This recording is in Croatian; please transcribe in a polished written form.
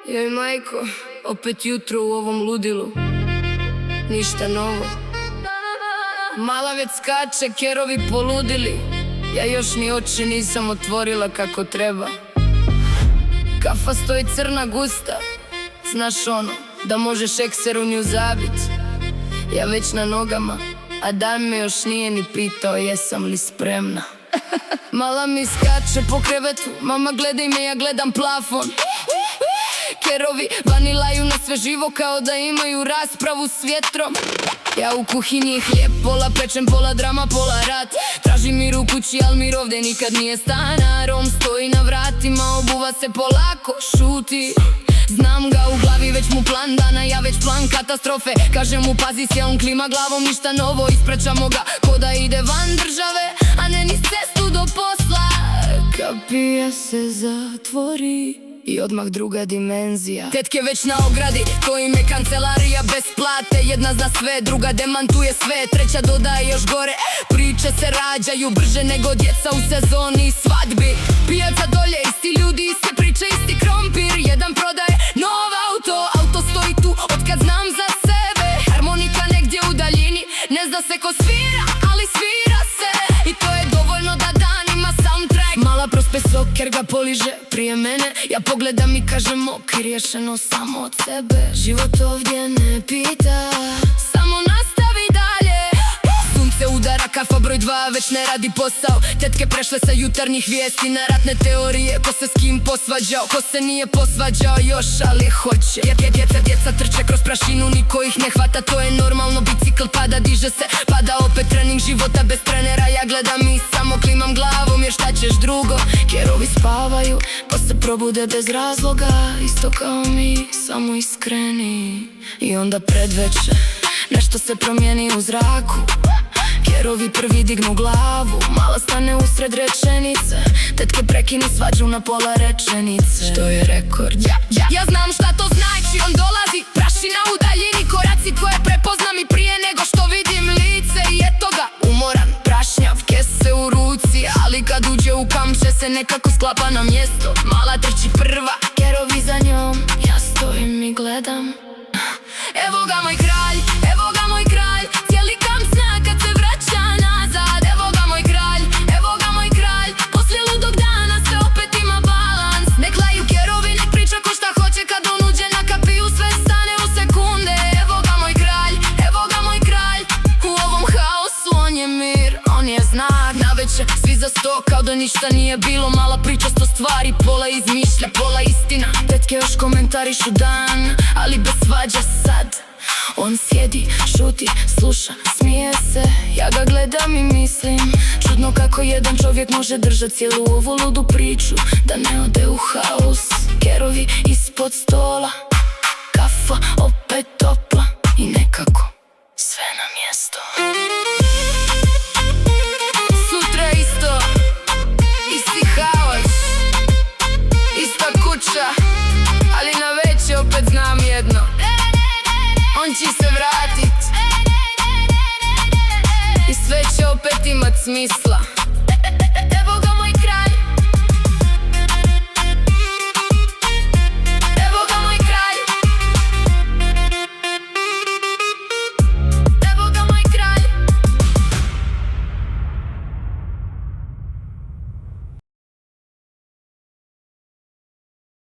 Joj majko, opet jutro u ovom ludilu. Ništa novo. Mala već skače, kerovi poludili. Ja još ni oči nisam otvorila kako treba. Kafa stoji crna gusta. Znaš ono, da možeš ekser u nju zabit. Ja već na nogama, a dan me još nije ni pitao jesam li spremna. Mala mi skače po krevetu, mama gledaj me, ja gledam plafon. Kerovi vanilaju na sve živo kao da imaju raspravu s vjetrom. Ja u kuhinji hlijeb, pola pečem, pola drama, pola rat. Tražim mir u kući, al mir ovdje nikad nije stanar. On stoji na vratima, obuva se polako, šuti. Znam ga u glavi, već mu plan dana, ja već plan katastrofe. Kažem mu pazi se, on klima glavom, ništa novo. Isprečamo ga ko da ide van države, a ne ni cestu do posla. Kapija se zatvori i odmah druga dimenzija. Tetke već na ogradi, to im je kancelarija bez plate. Jedna zna sve, druga demantuje sve, treća dodaje još gore. Priče se rađaju brže nego djeca u sezoni i svadbi. Pijaca dolje, isti ljudi, iste priče, isti krompir. Jedan prodaje nov auto, auto stoji tu otkad znam za sebe. Harmonika negdje u daljini, ne zna se ko svira, ali svira se. I to je dovoljno da dan ima soundtrack. Mala prospe soker ga poliže prije mene. Ja pogledam i kažem ok, riješeno samo od sebe. Život ovdje ne pita, samo nastavi dalje. Sunce udara, kafa broj 2 već ne radi posao. Tetke prešle sa jutarnjih vijesti na ratne teorije. Ko se s kim posvađao, ko se nije posvađao još, ali hoće. Djeca trče kroz prašinu, niko ih ne hvata, to je normalno. Bicikl pada, diže se, pada opet. Trening života bez trenera, ja gledam i samo klimam glavom, jer šta ćeš drugo. Kerovi spavaju, pa se probude bez razloga. Isto kao mi, samo iskreni. I onda predveče, nešto se promijeni u zraku. Kerovi prvi dignu glavu, mala stane usred rečenice. Tetke prekinu svađu na pola rečenice. Što je rekord? Ja znam šta to znači, on dolazi, prašina u daljini, koraci koje prepoznam i prije nego što vidim lice. I eto ga, umoran, prašnjav, kese u ruci, ali kad uđe u kamče se nekako sklapa na mjesto. Mala trči prva, kerovi za njom, ja stojim i gledam. Evo ga moj kralj, evo ga moj kralj, cijeli kamp zna kad se vraća nazad. Evo ga moj kralj, evo ga moj kralj, poslije ludog dana sve opet ima balans. Nek laju kerovi, nek priča ko šta hoće, kad on uđe na kapiju sve stane u sekunde. Evo ga moj kralj, evo ga moj kralj, u ovom haosu on je mir, on je znak. Navečer svi za sto kao da ništa nije bilo, mala priča sto stvari, pola izmišlja, pola istina. Tetke još komentarišu dan, ali bez svađa sad. On sjedi, šuti, sluša, smije se. Ja ga gledam i mislim, čudno kako jedan čovjek može držati cijelu ovu ludu priču, da ne ode u haos. Kerovi ispod stola, kafa opet topla i nekako sve na mjesto. Sutra isto, isti haos, ista kuća, ali na veće opet znam jedno, on će se vratit i sve će opet imat smisla.